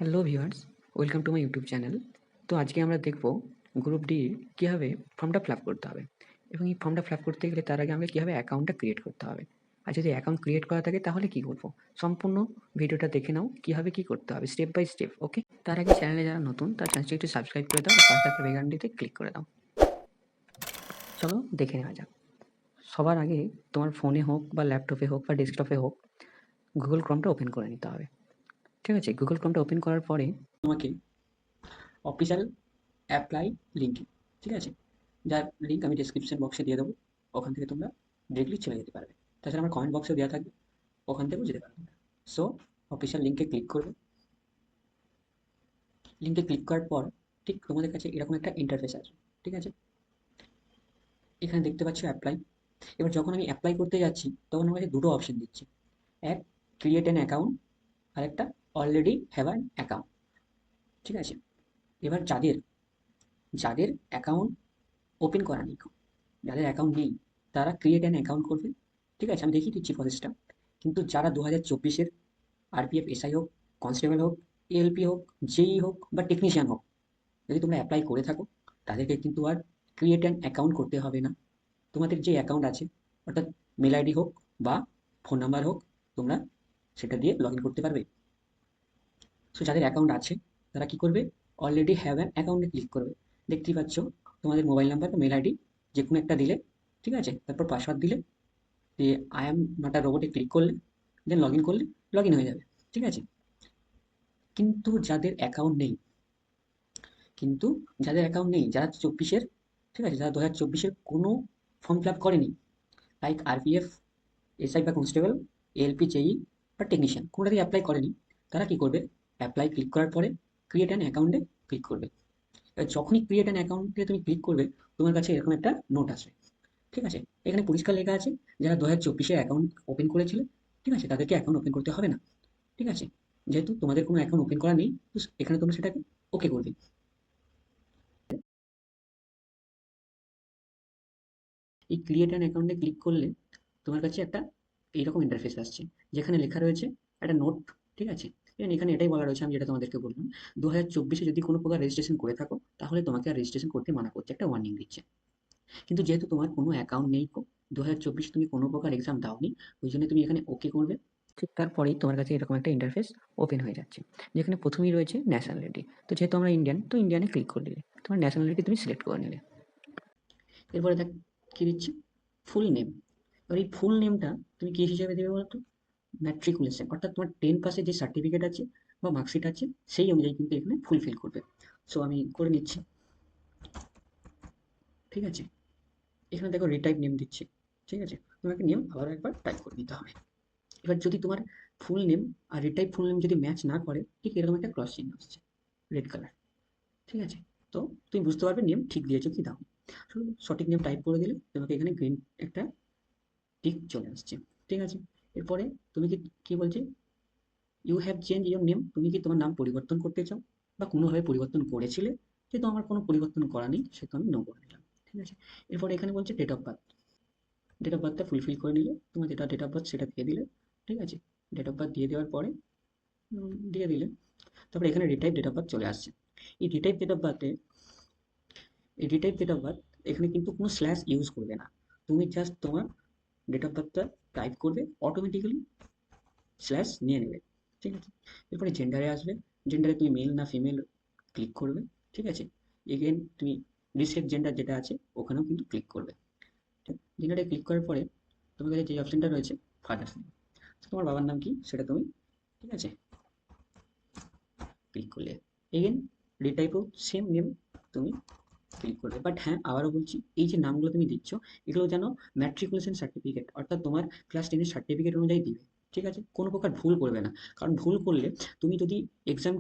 Hello viewers, welcome to my YouTube channel. তো আজকে আমরা দেখব গ্রুপ ডি কীভাবে ফর্মটা ফিল আপ করতে হবে এবং এই ফর্মটা ফিল আপ করতে গেলে তার আগে আমাকে কীভাবে অ্যাকাউন্টটা ক্রিয়েট করতে হবে। আর যদি অ্যাকাউন্ট ক্রিয়েট করা থাকে তাহলে কী করব? সম্পূর্ণ ভিডিওটা দেখে নাও কীভাবে কী করতে হবে স্টেপ বাই স্টেপ, ওকে? তার আগে চ্যানেলে যারা নতুন তার চ্যানেলটি একটু সাবস্ক্রাইব করে দাও আর পাশে থাকা বেল আইকনটিতে ক্লিক করে দাও। চলো দেখে নেওয়া যাক। সবার আগে তোমার ফোনে হোক বা ল্যাপটপে হোক বা ডেস্কটপে হোক, গুগল ক্রোমটা ওপেন করে নিতে হবে। ঠিক আছে? গুগল ক্রোমটা ওপেন করার পরে তোমাকে অফিসিয়াল অ্যাপ্লাই লিঙ্কে, ঠিক আছে, যার লিঙ্ক আমি ডেসক্রিপশন বক্সে দিয়ে দেবো। ওখান থেকে তোমরা ডিরেক্টলি চলে যেতে পারবে। তাছাড়া আমার কমেন্ট বক্সেও দেওয়া থাকবে, ওখান থেকেও যেতে পারবে। সো অফিসিয়াল লিঙ্কে ক্লিক করবে। লিঙ্কে ক্লিক করার পর ঠিক তোমাদের কাছে এরকম একটা ইন্টারফেস আসবে, ঠিক আছে? এখানে দেখতে পাচ্ছ অ্যাপ্লাই। এবার যখন আমি অ্যাপ্লাই করতে যাচ্ছি তখন আমার কাছে দুটো অপশন দিচ্ছে। এক, ক্রিয়েট অ্যান অ্যাকাউন্ট, আর একটা অলরেডি হ্যাভ অ্যান অ্যাকাউন্ট, ঠিক আছে? এবার যাদের যাদের অ্যাকাউন্ট ওপেন করা নেই, যাদের অ্যাকাউন্ট নেই, তারা ক্রিয়েট অ্যান অ্যাকাউন্ট করবে, ঠিক আছে? আমি দেখিয়ে দিচ্ছি প্রসেসটা। কিন্তু যারা 2024-এর আরপিএফ এসআই হোক, কনস্টেবল হোক, এএলপি হোক, জেই হোক বা টেকনিশিয়ান হোক, যদি তোমরা অ্যাপ্লাই করে থাকো, তাদেরকে কিন্তু আর ক্রিয়েট অ্যান অ্যাকাউন্ট করতে হবে না। তোমাদের যে অ্যাকাউন্ট আছে, অর্থাৎ মেল আইডি হোক বা ফোন নাম্বার হোক, তোমরা সেটা দিয়ে লগ ইন করতে পারবে। সো যাদের অ্যাকাউন্ট আছে তারা কি করবে? অলরেডি হ্যাভ অ্যান অ্যাকাউন্টে ক্লিক করবে। দেখতেই পাচ্ছ, তোমাদের মোবাইল নাম্বার বা মেল আইডি যে কোনো একটা দিলে, ঠিক আছে? তারপর পাসওয়ার্ড দিলে, দিয়ে আই অ্যাম নট আ রোবটে ক্লিক করলে, দেন লগ ইন করলে লগ ইন হয়ে যাবে, ঠিক আছে? কিন্তু যাদের অ্যাকাউন্ট নেই, কিন্তু যাদের অ্যাকাউন্ট নেই, যারা 24-এর, ঠিক আছে, যারা 2024-এর কোনো ফর্ম ফিল আপ করেনি, লাইক আরপিএফ, এসআই বা কনস্টেবল, এএলপি, জেই বা টেকনিশিয়ান, কোনোটাতেই অ্যাপ্লাই করেনি, তারা কি করবে? অ্যাপ্লাই ক্লিক করার পরে ক্রিয়েট অ্যান অ্যাকাউন্টে ক্লিক করবে। এবার যখনই ক্রিয়েট অ্যান অ্যাকাউন্টে তুমি ক্লিক করবে, তোমার কাছে এরকম একটা নোট আসবে, ঠিক আছে? এখানে পরিষ্কার লেখা আছে, যারা 2024-এ অ্যাকাউন্ট ওপেন করেছিল, ঠিক আছে, তাদেরকে অ্যাকাউন্ট ওপেন করতে হবে না, ঠিক আছে? যেহেতু তোমাদের কোনো অ্যাকাউন্ট ওপেন করা নেই, তো এখানে তোমরা সেটাকে ওকে করবে। এই ক্রিয়েট অ্যান অ্যাকাউন্টে ক্লিক করলে তোমার কাছে একটা এইরকম ইন্টারফেস আসছে, যেখানে লেখা রয়েছে একটা নোট, ঠিক আছে? এখানে এটাই বলা রয়েছে, আমি যেটা তোমাদেরকে বললাম, 2024-এ যদি কোনো প্রকার রেজিস্ট্রেশন করে থাকো, তাহলে তোমাকে আর রেজিস্ট্রেশন করতে মানা করছে, একটা ওয়ার্নিং দিচ্ছে। কিন্তু যেহেতু তোমার কোনো অ্যাকাউন্ট নেই, 2024 তুমি কোনো প্রকার এক্সাম দাওনি, ওই জন্য তুমি এখানে ওকে করবে। ঠিক তারপরেই তোমার কাছে এরকম একটা ইন্টারফেস ওপেন হয়ে যাচ্ছে, যেখানে প্রথমেই রয়েছে ন্যাশনালিটি। তো যেহেতু আমরা ইন্ডিয়ান, তো ইন্ডিয়ানে ক্লিক করে দিলে তোমার ন্যাশনালিটি তুমি সিলেক্ট করে নিলে। এরপরে দেখ কি দিচ্ছে, ফুল নেম। এবার এই ফুল নেমটা তুমি কি হিসাবে দেবে বলতো? ম্যাট্রিকুলেশন, অর্থাৎ তোমার 10 পাসে যে সার্টিফিকেট আছে বা মার্কশিট আছে, সেই অনুযায়ী কিন্তু এখানে ফুলফিল করবে। সো আমি করে নিচ্ছি, ঠিক আছে? এখানে দেখো রিটাইপ নেম দিচ্ছে, ঠিক আছে? তোমাকে নেম আবার একবার টাইপ করে নিতে হবে। এবার যদি তোমার ফুল নেম আর রিটাইপ ফুল নেম যদি ম্যাচ না করে, ঠিক এরকম একটা ক্রস চিহ্ন আসছে, রেড কালার, ঠিক আছে? তো তুমি বুঝতে পারবে নেম ঠিক দিয়েছো কি দাও। শুধু সঠিক নেম টাইপ করে দিলে তোমাকে এখানে গ্রিন একটা টিক চলে আসছে, ঠিক আছে? এরপরে তুমি কি কি বলছে, you have change your name, তুমি কি তোমার নাম পরিবর্তন করতে চাও বা কোনোভাবে পরিবর্তন করেছিলে? যেহেতু আমার কোনো পরিবর্তন করা নেই, সেহেতু আমি নো করে দিলাম, ঠিক আছে? এরপরে এখানে বলছে date of birth. Date of বার্থটা ফুলফিল করে নিলে, তোমার যেটা ডেট অফ বার্থ সেটা দিয়ে দিলে, ঠিক আছে? ডেট অফ বার্থ দিয়ে দেওয়ার পরে দিয়ে দিলে, তারপরে এখানে রিটাইপ ডেট অফ বার্থ চলে আসছে। এই রিটাইপ ডেট অফ বার্থে, এই রিটাইপ ডেট অফ বার্থ এখানে কিন্তু কোনো স্ল্যাশ ইউজ করবে না। তুমি জাস্ট তোমার ডেট অফ বার্থটা টাইপ করবে, অটোমেটিক্যালি স্ল্যাশ নিয়ে নেবে, ঠিক আছে? এরপরে জেন্ডারে আসবে। জেন্ডারে তুমি মেল না ফিমেল ক্লিক করবে, ঠিক আছে? এগেন তুমি রিসেট জেন্ডার যেটা আছে ওখানেও কিন্তু ক্লিক করবে। জেন্ডারে ক্লিক করার পরে তোমার কাছে যে অপশনটা রয়েছে, ফাদার্স নেম, তোমার বাবার নাম কি সেটা তুমি, ঠিক আছে, ক্লিক করলে। এগেন রিটাইপও সেম নেম তুমি ক্লিক করবে। বাট হ্যাঁ, আবারও বলছি, এই যে নামগুলো তুমি দিচ্ছ, এগুলো যেন ম্যাট্রিকুলেশন সার্টিফিকেট, অর্থাৎ তোমার ক্লাস 10-এর সার্টিফিকেট অনুযায়ী দিবে, ঠিক আছে? কোনো প্রকার ভুল করবে না। কারণ ভুল করলে তুমি যদি এক্সাম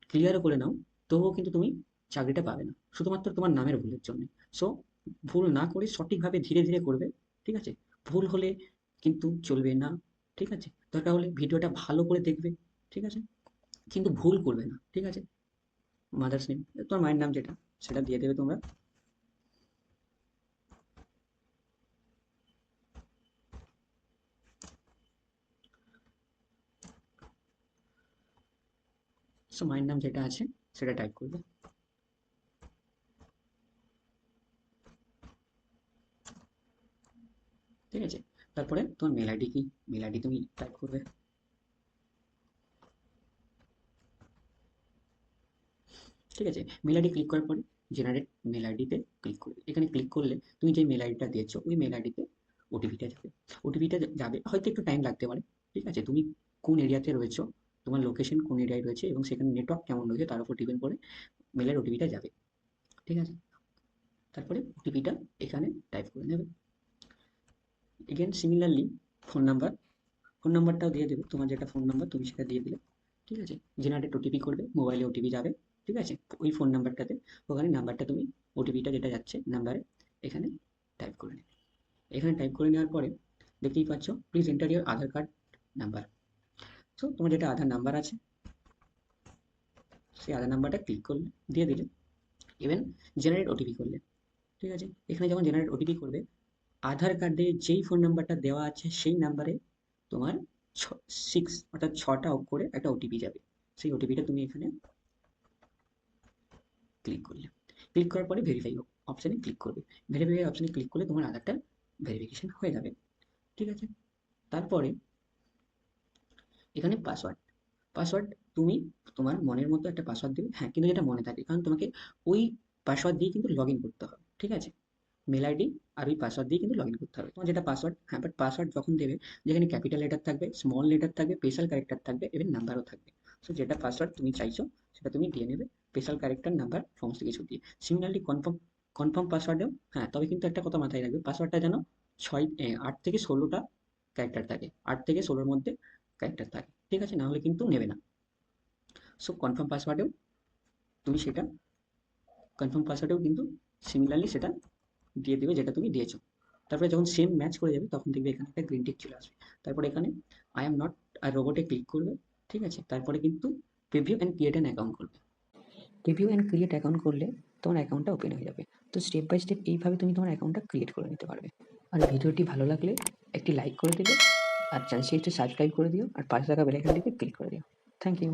ক্লিয়ারও করে নাও, তবুও কিন্তু তুমি চাকরিটা পাবে না, শুধুমাত্র তোমার নামের ভুলের জন্য। সো ভুল না করে সঠিকভাবে ধীরে ধীরে করবে, ঠিক আছে? ভুল হলে কিন্তু চলবে না, ঠিক আছে? দরকার হলে ভিডিওটা ভালো করে দেখবে, ঠিক আছে? কিন্তু ভুল করবে না, ঠিক আছে? মাদার্স নেম, তোমার মায়ের নাম যেটা, সেটা দিয়ে দেবে তোমরা। সো মায়ের নাম যেটা আছে সেটা টাইপ করবে। ঠিক আছে, তারপরে তোমার মেল আইডি কি, মেল আইডি তুমি টাইপ করবে। ঠিক আছে, মেল আইডি ক্লিক করার পরে জেনারেট মেল আইডিতে ক্লিক করবে। এখানে ক্লিক করলে তুমি যে মেল আইডিটা দিয়েছো ওই মেল আইডিতে ওটিপিটা যাবে। ওটিপিটা যাবে, হয়তো একটু টাইম লাগতে পারে। ঠিক আছে, তুমি কোন এরিয়াতে রয়েছো, তোমার লোকেশন কোন এরিয়ায় রয়েছে এবং সেখানে নেটওয়ার্ক কেমন রয়েছে তার উপর ডিপেন্ড করে মেলের ওটিপিটা যাবে। ঠিক আছে, তারপরে ওটিপিটা এখানে টাইপ করে নেবে। Again similarly phone number, phone নাম্বারটাও দিয়ে দেবে, তোমার যেটা ফোন নাম্বার তুমি সেটা দিয়ে দিলে। ঠিক আছে, জেনারেট ওটিপি করবে, মোবাইলে ওটিপি যাবে। ঠিক আছে, ওই ফোন নাম্বারটাতে ওখানে নাম্বারটা তুমি ওটিপিটা যেটা যাচ্ছে নাম্বারে এখানে টাইপ করে নেবে। এখানে টাইপ করে নেওয়ার পরে দেখতেই পাচ্ছ please enter year Aadhaar card number. So তোমার যেটা আধার নাম্বার আছে সেই আধার নাম্বারটা ক্লিক করলে, দিয়ে দিলে। ইভেন জেনারেট ওটিপি করলে। ঠিক আছে, এখানে যখন জেনারেট ওটিপি করবে আধার কার্ডে যেই ফোন নাম্বারটা দেওয়া আছে সেই নাম্বারে তোমার 6 অর্থাৎ 6টা অঙ্ক করে একটা ওটিপি যাবে। সেই ওটিপিটা তুমি এখানে ক্লিক করলে, ক্লিক করার পরে ভেরিফাই অপশানে ক্লিক করবে। ভেরিফাই অপশানে ক্লিক করলে তোমার আধারটা ভেরিফিকেশন হয়ে যাবে। ঠিক আছে, তারপরে এখানে পাসওয়ার্ড, পাসওয়ার্ড তুমি তোমার মনের মতো একটা পাসওয়ার্ড দেবে। হ্যাঁ, কিন্তু যেটা মনে থাকে, কারণ তোমাকে ওই পাসওয়ার্ড দিয়ে কিন্তু লগ ইন করতে হবে। ঠিক আছে, মেল আইডি আর ওই পাসওয়ার্ড দিয়ে কিন্তু লগ ইন করতে হবে তোমার যেটা পাসওয়ার্ড। হ্যাঁ, বাট পাসওয়ার্ড যখন দেবে যেখানে ক্যাপিটাল লেটার থাকবে, স্মল লেটার থাকবে, স্পেশাল ক্যারেক্টার থাকবে, এবং নাম্বারও থাকবে। সো যেটা পাসওয়ার্ড তুমি চাইছো সেটা তুমি দিয়ে নেবে, স্পেশাল ক্যারেক্টার, নাম্বার সমস্ত কিছু দিয়ে। সিমিলারলি কনফার্ম, কনফার্ম পাসওয়ার্ডেও হ্যাঁ, তবে কিন্তু একটা কথা মাথায় রাখবে, পাসওয়ার্ডটা যেন 8 থেকে 16টা ক্যারেক্টার থাকে, 8 থেকে 16-র মধ্যে ক্যারেক্টার থাকে। ঠিক আছে, নাহলে কিন্তু নেবে না। সো কনফার্ম পাসওয়ার্ডেও তুমি সেটা, কনফার্ম পাসওয়ার্ডেও কিন্তু সিমিলারলি সেটা দিয়ে দেবে যেটা তুমি দিয়েছো। তারপরে যখন সেম ম্যাচ করে যাবে তখন দেখবে এখানে একটা গ্রিন টিক চলে আসবে। তারপরে এখানে আই এম নট আর রোবটে ক্লিক করবে। ঠিক আছে, তারপরে কিন্তু preview and create an account করবে। প্রিভিউ অ্যান্ড ক্রিয়েট অ্যাকাউন্ট করলে তোমার অ্যাকাউন্টটা ওপেন হয়ে যাবে। তো স্টেপ বাই স্টেপ এইভাবে তুমি তোমার অ্যাকাউন্টটা ক্রিয়েট করে নিতে পারবে। আর ভিডিওটি ভালো লাগলে একটি লাইক করে দেবে, আর চ্যানেলটি একটু সাবস্ক্রাইব করে দিও, আর পাশে থাকা বেল আইকনটিতে ক্লিক করে দিও। Thank you.